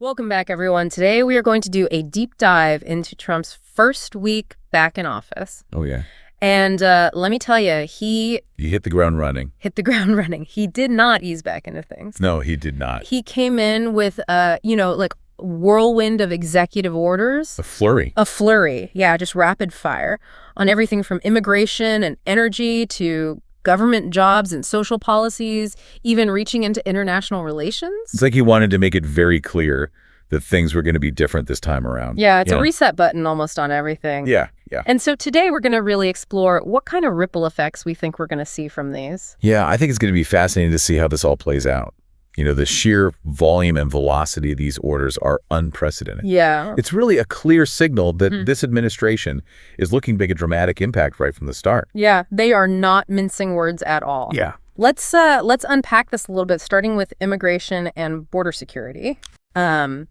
Welcome back, everyone. Today we are going to do a deep dive into Trump's first week back in office. Oh, yeah. And let me tell you, he hit the ground running. hit the ground running. He did not ease back into things. No, he did not. He came in with, like whirlwind of executive orders. A flurry. A flurry. Yeah, just rapid fire on everything from immigration and energy to government jobs and social policies, even reaching into international relations. It's like he wanted to make it very clear that things were going to be different this time around. Yeah, it's a reset button almost on everything. Yeah. And so today we're going to really explore what kind of ripple effects we think we're going to see from these. Yeah, I think it's going to be fascinating to see how this all plays out. You know, the sheer volume and velocity of these orders are unprecedented. Yeah. It's really a clear signal that this administration is looking to make a dramatic impact right from the start. Yeah, they are not mincing words at all. Yeah. Let's unpack this a little bit, starting with immigration and border security. Trump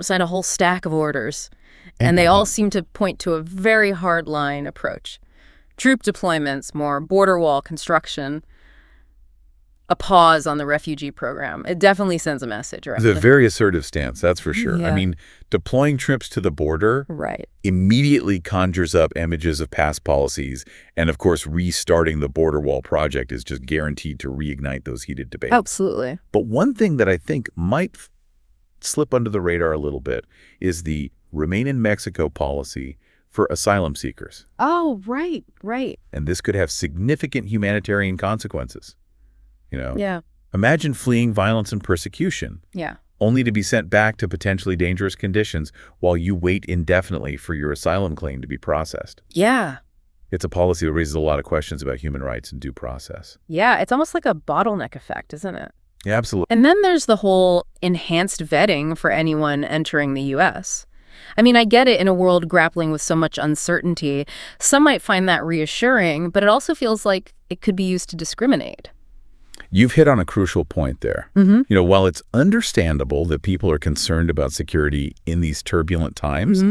signed a whole stack of orders, and they all seem to point to a very hard-line approach. Troop deployments, more border wall construction, a pause on the refugee program. It definitely sends a message, right? It's a very assertive stance, that's for sure. Yeah. I mean, deploying troops to the border Right. immediately conjures up images of past policies. And of course, restarting the border wall project is just guaranteed to reignite those heated debates. Absolutely. But one thing that I think might slip under the radar a little bit is the Remain in Mexico policy for asylum seekers. Oh, right. And this could have significant humanitarian consequences. You know, Yeah. imagine fleeing violence and persecution, Yeah. only to be sent back to potentially dangerous conditions while you wait indefinitely for your asylum claim to be processed. Yeah. It's a policy that raises a lot of questions about human rights and due process. Yeah. It's almost like a bottleneck effect, isn't it? Yeah, absolutely. And then there's the whole enhanced vetting for anyone entering the U.S. I mean, I get it in a world grappling with so much uncertainty. Some might find that reassuring, but it also feels like it could be used to discriminate. You've hit on a crucial point there. Mm-hmm. You know, while it's understandable that people are concerned about security in these turbulent times,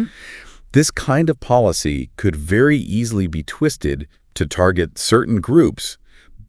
this kind of policy could very easily be twisted to target certain groups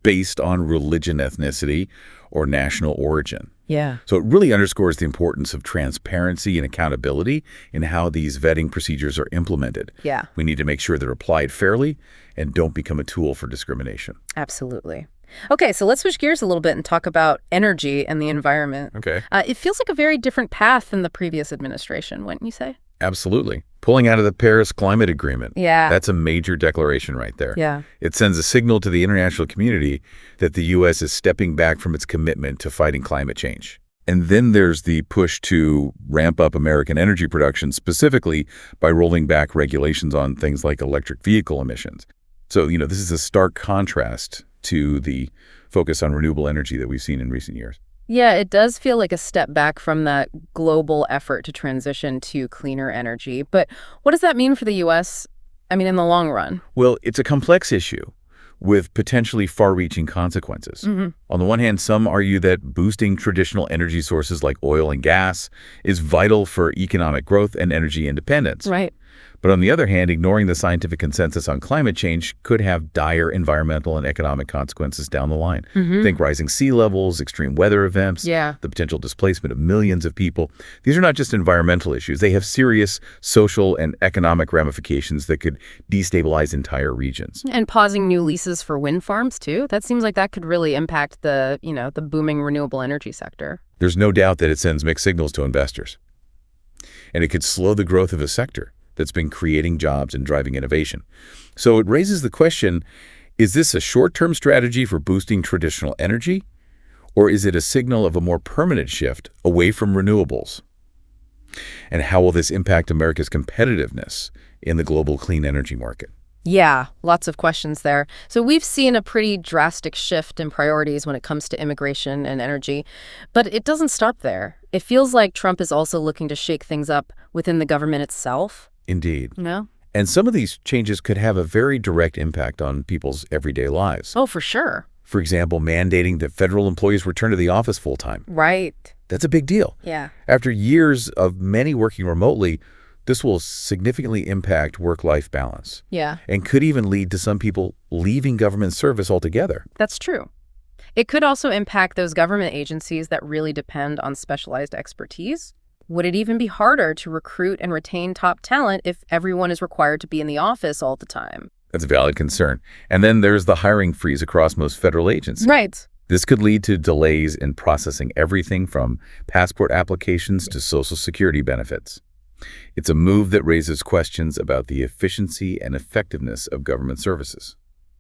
based on religion, ethnicity, or national origin. Yeah. So it really underscores the importance of transparency and accountability in how these vetting procedures are implemented. Yeah. We need to make sure they're applied fairly and don't become a tool for discrimination. Absolutely. Okay, so let's switch gears a little bit and talk about energy and the environment. Okay. It feels like a very different path than the previous administration, wouldn't you say? Absolutely. Pulling out of the Paris Climate Agreement. Yeah. That's a major declaration right there. Yeah. It sends a signal to the international community that the U.S. is stepping back from its commitment to fighting climate change. And then there's the push to ramp up American energy production, specifically by rolling back regulations on things like electric vehicle emissions. So, you know, this is a stark contrast to the focus on renewable energy that we've seen in recent years. Yeah, it does feel like a step back from that global effort to transition to cleaner energy. But what does that mean for the U.S., I mean, in the long run? Well, it's a complex issue with potentially far-reaching consequences. On the one hand, some argue that boosting traditional energy sources like oil and gas is vital for economic growth and energy independence. Right. But on the other hand, ignoring the scientific consensus on climate change could have dire environmental and economic consequences down the line. Think rising sea levels, extreme weather events, the potential displacement of millions of people. These are not just environmental issues. They have serious social and economic ramifications that could destabilize entire regions. And pausing new leases for wind farms, too? That seems like that could really impact the booming renewable energy sector. There's no doubt that it sends mixed signals to investors. And it could slow the growth of a sector that's been creating jobs and driving innovation. So it raises the question, is this a short-term strategy for boosting traditional energy, or is it a signal of a more permanent shift away from renewables? And how will this impact America's competitiveness in the global clean energy market? Yeah, lots of questions there. So we've seen a pretty drastic shift in priorities when it comes to immigration and energy, but it doesn't stop there. It feels like Trump is also looking to shake things up within the government itself. Indeed. No? And some of these changes could have a very direct impact on people's everyday lives. Oh, for sure. For example, mandating that federal employees return to the office full-time. Right. That's a big deal. Yeah. After years of many working remotely, this will significantly impact work-life balance. Yeah. And could even lead to some people leaving government service altogether. That's true. It could also impact those government agencies that really depend on specialized expertise. Would it even be harder to recruit and retain top talent if everyone is required to be in the office all the time? That's a valid concern. And then there's the hiring freeze across most federal agencies. Right. This could lead to delays in processing everything from passport applications to Social Security benefits. It's a move that raises questions about the efficiency and effectiveness of government services.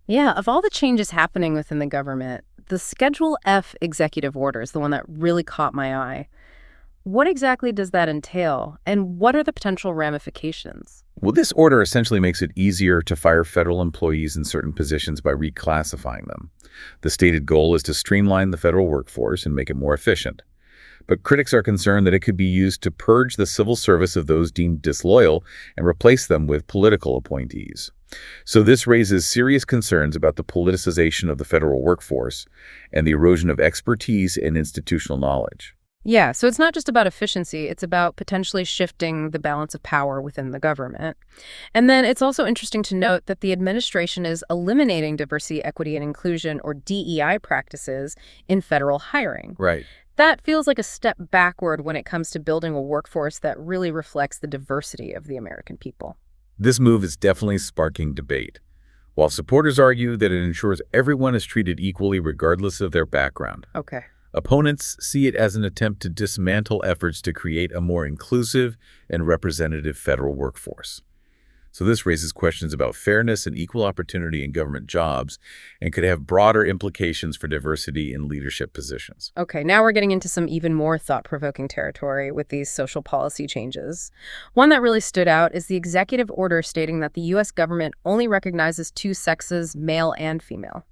Yeah, of all the changes happening within the government, the Schedule F executive order is the one that really caught my eye. What exactly does that entail, and what are the potential ramifications? Well, this order essentially makes it easier to fire federal employees in certain positions by reclassifying them. The stated goal is to streamline the federal workforce and make it more efficient. But critics are concerned that it could be used to purge the civil service of those deemed disloyal and replace them with political appointees. So this raises serious concerns about the politicization of the federal workforce and the erosion of expertise and institutional knowledge. Yeah, so it's not just about efficiency, it's about potentially shifting the balance of power within the government. And then it's also interesting to note that the administration is eliminating diversity, equity, and inclusion, or DEI practices in federal hiring. Right. That feels like a step backward when it comes to building a workforce that really reflects the diversity of the American people. This move is definitely sparking debate. While supporters argue that it ensures everyone is treated equally regardless of their background. Okay. Opponents see it as an attempt to dismantle efforts to create a more inclusive and representative federal workforce. So this raises questions about fairness and equal opportunity in government jobs and could have broader implications for diversity in leadership positions. Okay, now we're getting into some even more thought-provoking territory with these social policy changes. One that really stood out is the executive order stating that the U.S. government only recognizes two sexes, male and female.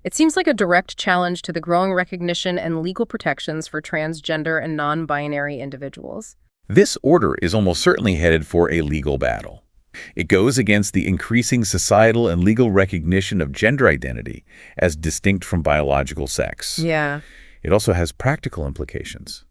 It seems like a direct challenge to the growing recognition and legal protections for transgender and non-binary individuals. This order is almost certainly headed for a legal battle. It goes against the increasing societal and legal recognition of gender identity as distinct from biological sex. Yeah. It also has practical implications.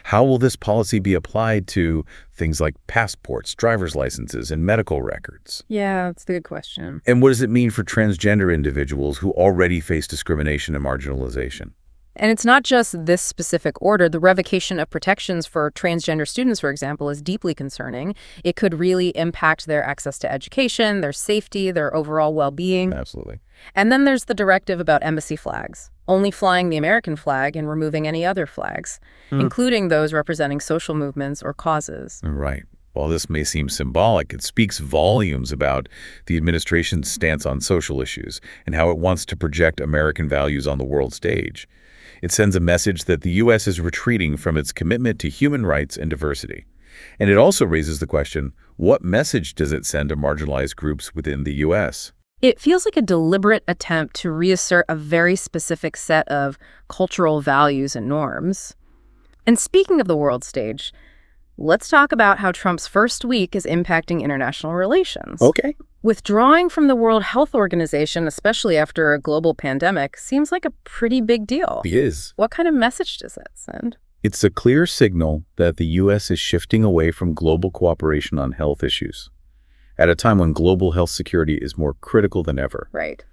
How will this policy be applied to things like passports, driver's licenses, and medical records? Yeah, that's a good question. And what does it mean for transgender individuals who already face discrimination and marginalization? And it's not just this specific order. The revocation of protections for transgender students, for example, is deeply concerning. It could really impact their access to education, their safety, their overall well-being. Absolutely. And then there's the directive about embassy flags, only flying the American flag and removing any other flags, including those representing social movements or causes. Right. While this may seem symbolic, it speaks volumes about the administration's stance on social issues and how it wants to project American values on the world stage. It sends a message that the U.S. is retreating from its commitment to human rights and diversity. And it also raises the question, what message does it send to marginalized groups within the U.S.? It feels like a deliberate attempt to reassert a very specific set of cultural values and norms. And speaking of the world stage, let's talk about how Trump's first week is impacting international relations. Okay. Withdrawing from the World Health Organization, especially after a global pandemic, seems like a pretty big deal. It is. What kind of message does that send? It's a clear signal that the U.S. is shifting away from global cooperation on health issues, at a time when global health security is more critical than ever. Right.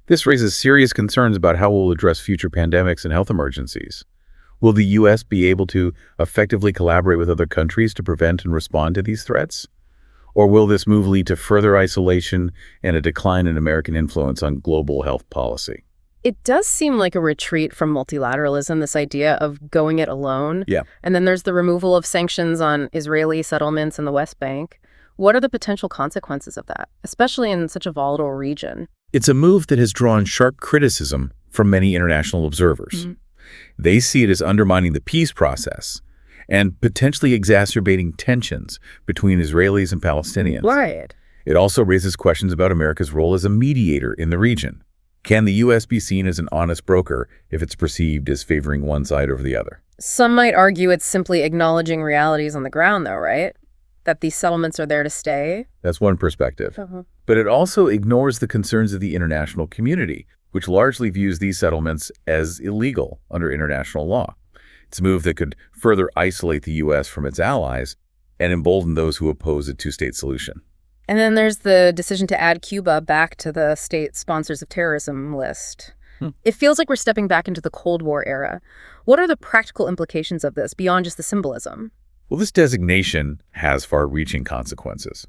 This raises serious concerns about how we'll address future pandemics and health emergencies. Will the U.S. be able to effectively collaborate with other countries to prevent and respond to these threats? Or will this move lead to further isolation and a decline in American influence on global health policy? It does seem like a retreat from multilateralism, this idea of going it alone. Yeah. And then there's the removal of sanctions on Israeli settlements in the West Bank. What are the potential consequences of that, especially in such a volatile region? It's a move that has drawn sharp criticism from many international observers. They see it as undermining the peace process and potentially exacerbating tensions between Israelis and Palestinians. Right. It also raises questions about America's role as a mediator in the region. Can the U.S. be seen as an honest broker if it's perceived as favoring one side over the other? Some might argue it's simply acknowledging realities on the ground, though, right? That these settlements are there to stay. That's one perspective. But it also ignores the concerns of the international community, which largely views these settlements as illegal under international law. It's a move that could further isolate the U.S. from its allies and embolden those who oppose a two-state solution. And then there's the decision to add Cuba back to the state sponsors of terrorism list. It feels like we're stepping back into the Cold War era. What are the practical implications of this beyond just the symbolism? Well, this designation has far-reaching consequences.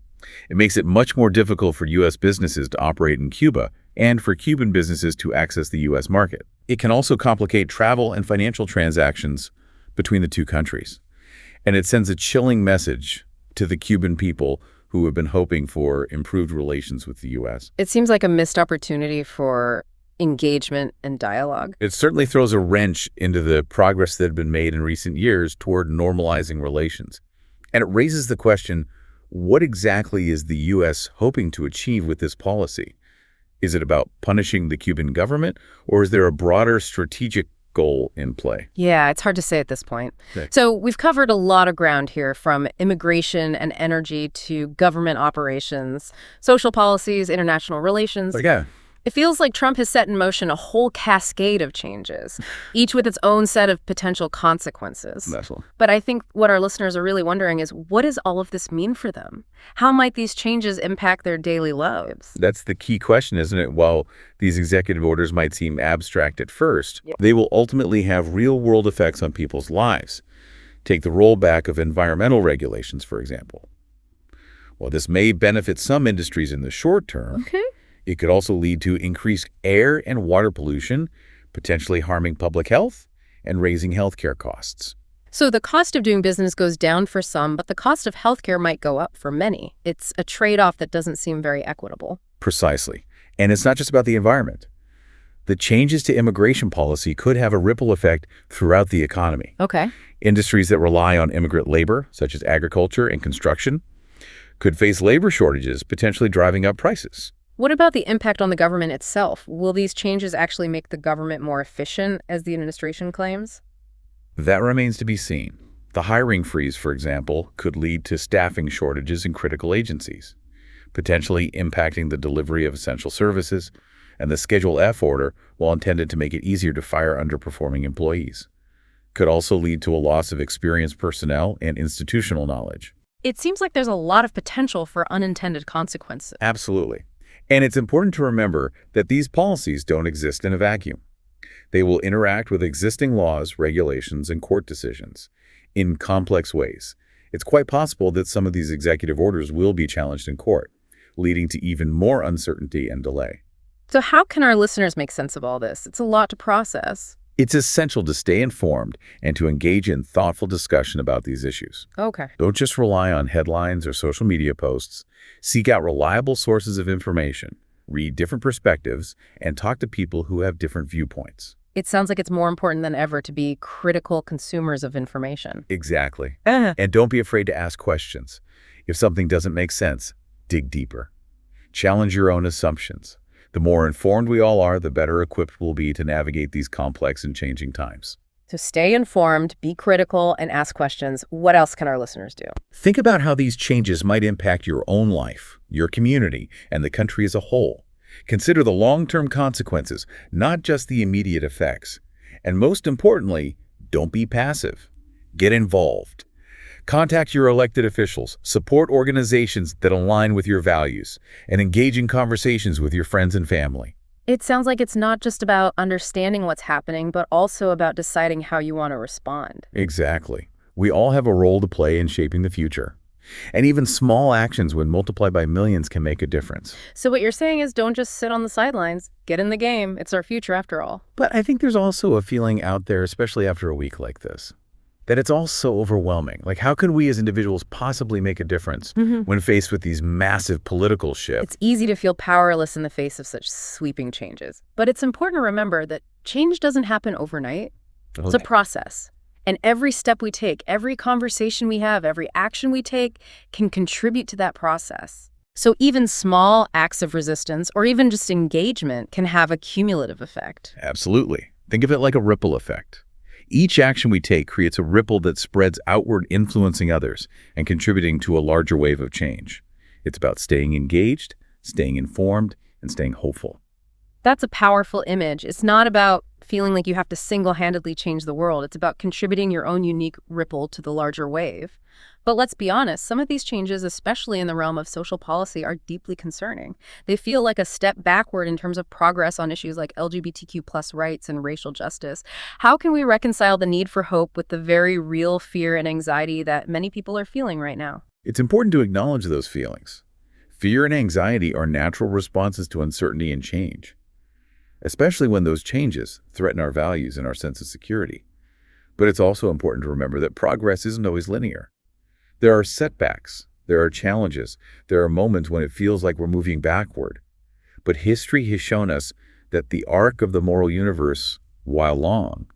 It makes it much more difficult for U.S. businesses to operate in Cuba and for Cuban businesses to access the U.S. market. It can also complicate travel and financial transactions between the two countries. And it sends a chilling message to the Cuban people who have been hoping for improved relations with the U.S. It seems like a missed opportunity for engagement and dialogue. It certainly throws a wrench into the progress that had been made in recent years toward normalizing relations. And it raises the question, what exactly is the U.S. hoping to achieve with this policy? Is it about punishing the Cuban government, or is there a broader strategic goal in play? Yeah, it's hard to say at this point. Okay. So we've covered a lot of ground here, from immigration and energy to government operations, social policies, international relations. Yeah. It feels like Trump has set in motion a whole cascade of changes, each with its own set of potential consequences. But I think what our listeners are really wondering is, what does all of this mean for them? How might these changes impact their daily lives? That's the key question, isn't it? While these executive orders might seem abstract at first, they will ultimately have real-world effects on people's lives. Take the rollback of environmental regulations, for example. While this may benefit some industries in the short term, it could also lead to increased air and water pollution, potentially harming public health and raising healthcare costs. So the cost of doing business goes down for some, but the cost of healthcare might go up for many. It's a trade-off that doesn't seem very equitable. Precisely. And it's not just about the environment. The changes to immigration policy could have a ripple effect throughout the economy. Okay. Industries that rely on immigrant labor, such as agriculture and construction, could face labor shortages, potentially driving up prices. What about the impact on the government itself? Will these changes actually make the government more efficient, as the administration claims? That remains to be seen. The hiring freeze, for example, could lead to staffing shortages in critical agencies, potentially impacting the delivery of essential services, and the Schedule F order, while intended to make it easier to fire underperforming employees, could also lead to a loss of experienced personnel and institutional knowledge. It seems like there's a lot of potential for unintended consequences. Absolutely. And it's important to remember that these policies don't exist in a vacuum. They will interact with existing laws, regulations, and court decisions in complex ways. It's quite possible that some of these executive orders will be challenged in court, leading to even more uncertainty and delay. So how can our listeners make sense of all this? It's a lot to process. It's essential to stay informed and to engage in thoughtful discussion about these issues. Okay. Don't just rely on headlines or social media posts. Seek out reliable sources of information, read different perspectives, and talk to people who have different viewpoints. It sounds like it's more important than ever to be critical consumers of information. Exactly. And don't be afraid to ask questions. If something doesn't make sense, dig deeper. Challenge your own assumptions. The more informed we all are, the better equipped we'll be to navigate these complex and changing times. So stay informed, be critical, and ask questions. What else can our listeners do? Think about how these changes might impact your own life, your community, and the country as a whole. Consider the long-term consequences, not just the immediate effects. And most importantly, don't be passive. Get involved. Contact your elected officials, support organizations that align with your values, and engage in conversations with your friends and family. It sounds like it's not just about understanding what's happening, but also about deciding how you want to respond. Exactly. We all have a role to play in shaping the future. And even small actions, when multiplied by millions, can make a difference. So what you're saying is, don't just sit on the sidelines. Get in the game. It's our future after all. But I think there's also a feeling out there, especially after a week like this, that it's all so overwhelming. Like, how can we as individuals possibly make a difference when faced with these massive political shifts? It's easy to feel powerless in the face of such sweeping changes. But it's important to remember that change doesn't happen overnight. It's a process. And every step we take, every conversation we have, every action we take can contribute to that process. So even small acts of resistance or even just engagement can have a cumulative effect. Absolutely. Think of it like a ripple effect. Each action we take creates a ripple that spreads outward, influencing others and contributing to a larger wave of change. It's about staying engaged, staying informed, and staying hopeful. That's a powerful image. It's not about feeling like you have to single-handedly change the world. It's about contributing your own unique ripple to the larger wave. But let's be honest, some of these changes, especially in the realm of social policy, are deeply concerning. They feel like a step backward in terms of progress on issues like LGBTQ plus rights and racial justice. How can we reconcile the need for hope with the very real fear and anxiety that many people are feeling right now? It's important to acknowledge those feelings. Fear and anxiety are natural responses to uncertainty and change, especially when those changes threaten our values and our sense of security. But it's also important to remember that progress isn't always linear. There are setbacks, there are challenges, there are moments when it feels like we're moving backward. But history has shown us that the arc of the moral universe, while long,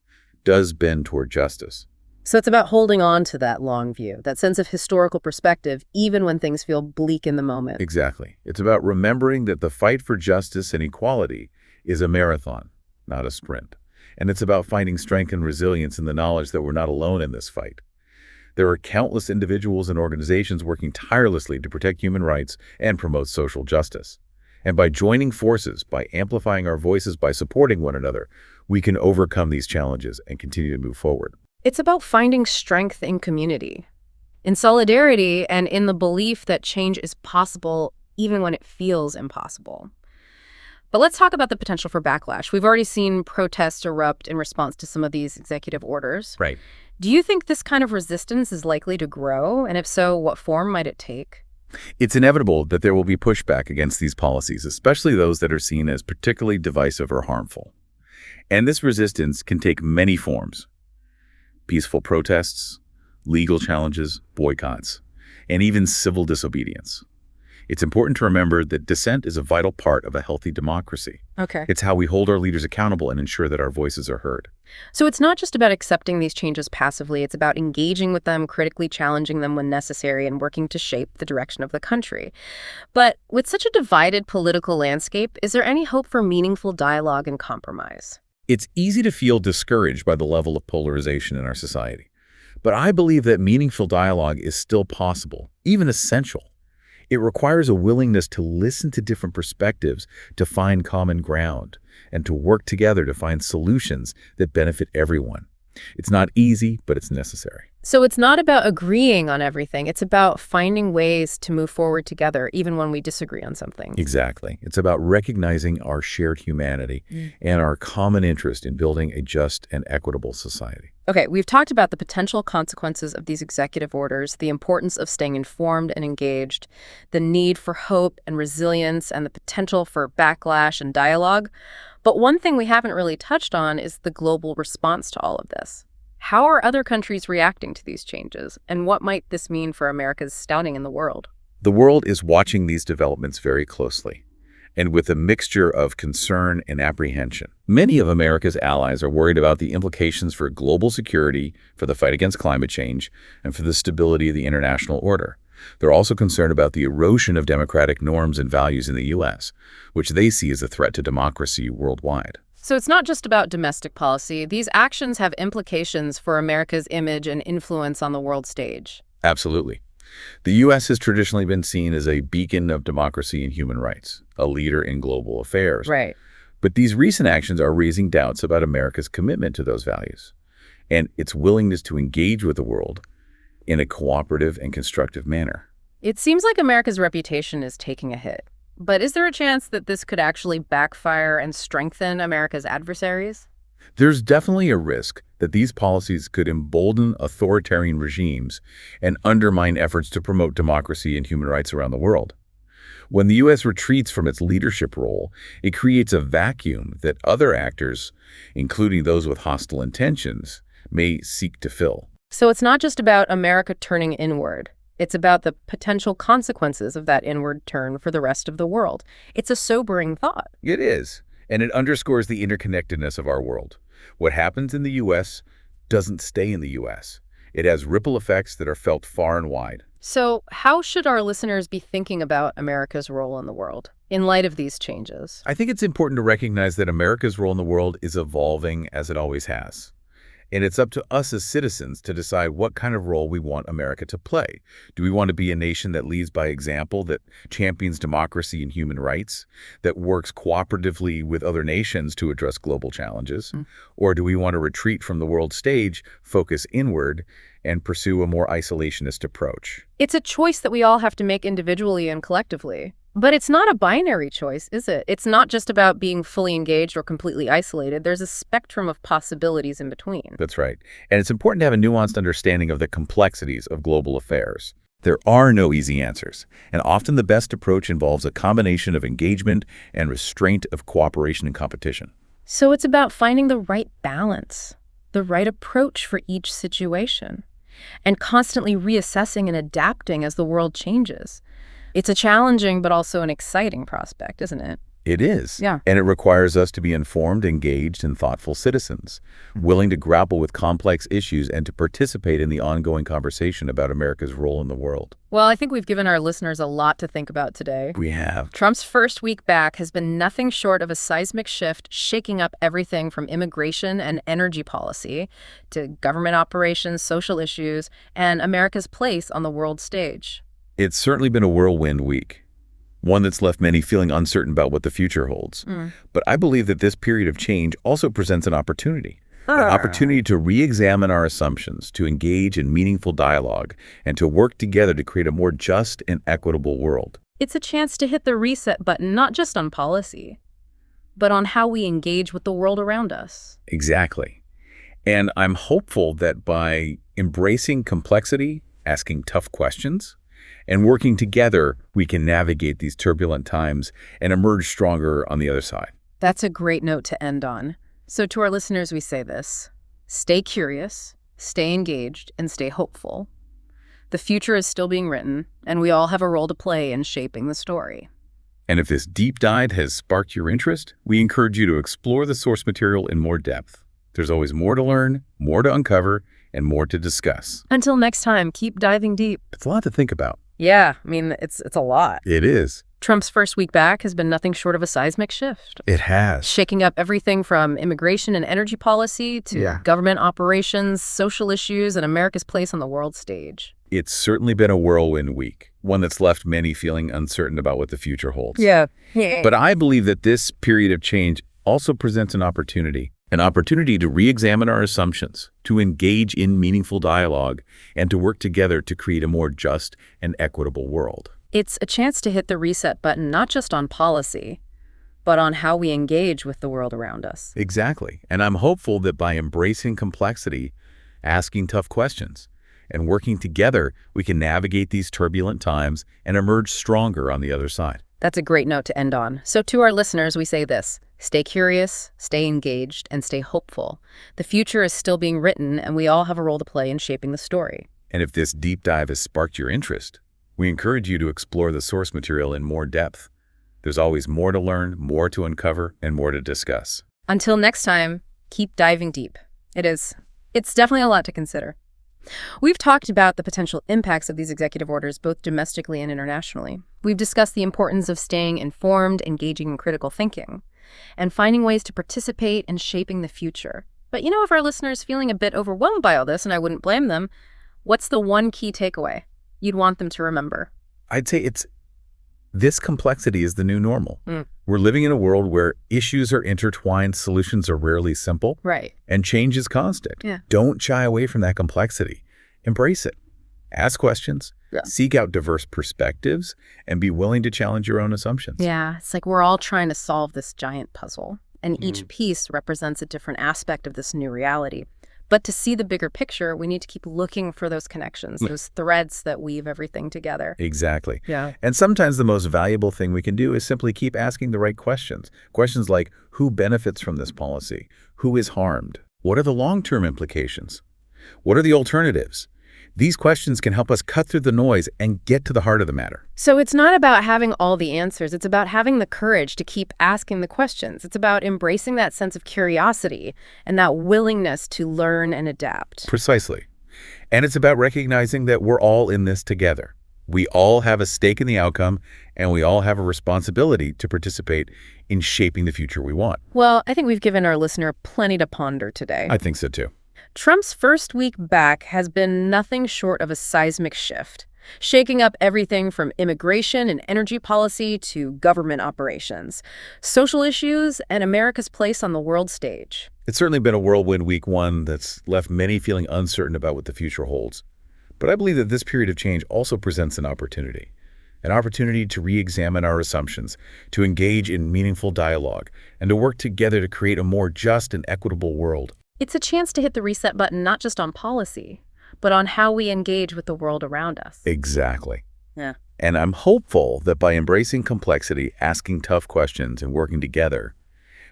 does bend toward justice. So it's about holding on to that long view, that sense of historical perspective, even when things feel bleak in the moment. Exactly. It's about remembering that the fight for justice and equality is a marathon, not a sprint. And it's about finding strength and resilience in the knowledge that we're not alone in this fight. There are countless individuals and organizations working tirelessly to protect human rights and promote social justice. And by joining forces, by amplifying our voices, by supporting one another, we can overcome these challenges and continue to move forward. It's about finding strength in community, in solidarity, and in the belief that change is possible even when it feels impossible. But let's talk about the potential for backlash. We've already seen protests erupt in response to some of these executive orders. Right. Do you think this kind of resistance is likely to grow? And if so, what form might it take? It's inevitable that there will be pushback against these policies, especially those that are seen as particularly divisive or harmful. And this resistance can take many forms: peaceful protests, legal challenges, boycotts, and even civil disobedience. It's important to remember that dissent is a vital part of a healthy democracy. Okay. It's how we hold our leaders accountable and ensure that our voices are heard. So it's not just about accepting these changes passively. It's about engaging with them, critically challenging them when necessary, and working to shape the direction of the country. But with such a divided political landscape, is there any hope for meaningful dialogue and compromise? It's easy to feel discouraged by the level of polarization in our society. But I believe that meaningful dialogue is still possible, even essential. It requires a willingness to listen to different perspectives, to find common ground, and to work together to find solutions that benefit everyone. It's not easy, but it's necessary. So it's not about agreeing on everything. It's about finding ways to move forward together, even when we disagree on something. Exactly. It's about recognizing our shared humanity and our common interest in building a just and equitable society. Okay, we've talked about the potential consequences of these executive orders, the importance of staying informed and engaged, the need for hope and resilience, and the potential for backlash and dialogue. But one thing we haven't really touched on is the global response to all of this. How are other countries reacting to these changes, and what might this mean for America's standing in the world? The world is watching these developments very closely, and with a mixture of concern and apprehension. Many of America's allies are worried about the implications for global security, for the fight against climate change, and for the stability of the international order. They're also concerned about the erosion of democratic norms and values in the U.S., which they see as a threat to democracy worldwide. So it's not just about domestic policy. These actions have implications for America's image and influence on the world stage. Absolutely. The U.S. has traditionally been seen as a beacon of democracy and human rights, a leader in global affairs. Right. But these recent actions are raising doubts about America's commitment to those values and its willingness to engage with the world in a cooperative and constructive manner. It seems like America's reputation is taking a hit. But is there a chance that this could actually backfire and strengthen America's adversaries? There's definitely a risk that these policies could embolden authoritarian regimes and undermine efforts to promote democracy and human rights around the world. When the U.S. retreats from its leadership role, it creates a vacuum that other actors, including those with hostile intentions, may seek to fill. So it's not just about America turning inward. It's about the potential consequences of that inward turn for the rest of the world. It's a sobering thought. It is, and it underscores the interconnectedness of our world. What happens in the U.S. doesn't stay in the U.S. It has ripple effects that are felt far and wide. So how should our listeners be thinking about America's role in the world in light of these changes? I think it's important to recognize that America's role in the world is evolving as it always has. And it's up to us as citizens to decide what kind of role we want America to play. Do we want to be a nation that leads by example, that champions democracy and human rights, that works cooperatively with other nations to address global challenges? Or do we want to retreat from the world stage, focus inward, and pursue a more isolationist approach? It's a choice that we all have to make individually and collectively. But it's not a binary choice, is it? It's not just about being fully engaged or completely isolated. There's a spectrum of possibilities in between. That's right. And it's important to have a nuanced understanding of the complexities of global affairs. There are no easy answers, and often the best approach involves a combination of engagement and restraint of cooperation and competition. So it's about finding the right balance, the right approach for each situation, and constantly reassessing and adapting as the world changes. It's a challenging but also an exciting prospect, isn't it? It is. Yeah. And it requires us to be informed, engaged, and thoughtful citizens, willing to grapple with complex issues and to participate in the ongoing conversation about America's role in the world. Well, I think we've given our listeners a lot to think about today. We have. Trump's first week back has been nothing short of a seismic shift, shaking up everything from immigration and energy policy to government operations, social issues, and America's place on the world stage. It's certainly been a whirlwind week, one that's left many feeling uncertain about what the future holds. But I believe that this period of change also presents an opportunity. An opportunity to re-examine our assumptions, to engage in meaningful dialogue, and to work together to create a more just and equitable world. It's a chance to hit the reset button, not just on policy, but on how we engage with the world around us. Exactly. And I'm hopeful that by embracing complexity, asking tough questions, and working together, we can navigate these turbulent times and emerge stronger on the other side. That's a great note to end on. So to our listeners, we say this: stay curious, stay engaged, and stay hopeful. The future is still being written, and we all have a role to play in shaping the story. And if this deep dive has sparked your interest, we encourage you to explore the source material in more depth. There's always more to learn, more to uncover, and more to discuss. Until next time, keep diving deep. It's a lot to think about. Yeah, I mean, it's a lot. It is. Trump's first week back has been nothing short of a seismic shift. It has. Shaking up everything from immigration and energy policy to government operations, social issues, and America's place on the world stage. It's certainly been a whirlwind week, one that's left many feeling uncertain about what the future holds. Yeah. But I believe that this period of change also presents an opportunity to re-examine our assumptions, to engage in meaningful dialogue, and to work together to create a more just and equitable world. It's a chance to hit the reset button, not just on policy, but on how we engage with the world around us. Exactly. And I'm hopeful that by embracing complexity, asking tough questions, and working together, we can navigate these turbulent times and emerge stronger on the other side. That's a great note to end on. So to our listeners, we say this: stay curious, stay engaged, and stay hopeful. The future is still being written, and we all have a role to play in shaping the story. And if this deep dive has sparked your interest, we encourage you to explore the source material in more depth. There's always more to learn, more to uncover, and more to discuss. Until next time, keep diving deep. It's definitely a lot to consider. We've talked about the potential impacts of these executive orders both domestically and internationally. We've discussed the importance of staying informed, engaging in critical thinking, and finding ways to participate in shaping the future. But if our listeners feeling a bit overwhelmed by all this, and I wouldn't blame them, what's the one key takeaway you'd want them to remember? I'd say this complexity is the new normal. We're living in a world where issues are intertwined, solutions are rarely simple, Right. and change is constant. Yeah. Don't shy away from that complexity. Embrace it. Ask questions, seek out diverse perspectives, and be willing to challenge your own assumptions. Yeah, it's like we're all trying to solve this giant puzzle, and each piece represents a different aspect of this new reality. But to see the bigger picture, we need to keep looking for those connections, those threads that weave everything together. Exactly. Yeah. And sometimes the most valuable thing we can do is simply keep asking the right questions. Questions like, who benefits from this policy? Who is harmed? What are the long-term implications? What are the alternatives? These questions can help us cut through the noise and get to the heart of the matter. So it's not about having all the answers. It's about having the courage to keep asking the questions. It's about embracing that sense of curiosity and that willingness to learn and adapt. Precisely. And it's about recognizing that we're all in this together. We all have a stake in the outcome, and we all have a responsibility to participate in shaping the future we want. Well, I think we've given our listener plenty to ponder today. I think so too. Trump's first week back has been nothing short of a seismic shift, shaking up everything from immigration and energy policy to government operations, social issues, and America's place on the world stage. It's certainly been a whirlwind week one that's left many feeling uncertain about what the future holds. But I believe that this period of change also presents an opportunity to re-examine our assumptions, to engage in meaningful dialogue, and to work together to create a more just and equitable world. It's a chance to hit the reset button not just on policy, but on how we engage with the world around us. Exactly. Yeah. And I'm hopeful that by embracing complexity, asking tough questions, and working together,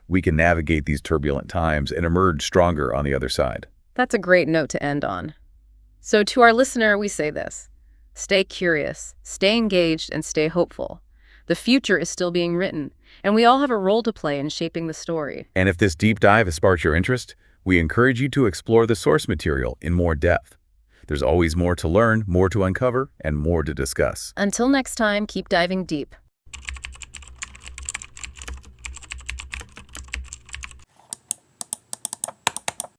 we can navigate these turbulent times and emerge stronger on the other side. That's a great note to end on. So to our listener, we say this: stay curious, stay engaged, and stay hopeful. The future is still being written, and we all have a role to play in shaping the story. And if this deep dive has sparked your interest, we encourage you to explore the source material in more depth. There's always more to learn, more to uncover, and more to discuss. Until next time, keep diving deep.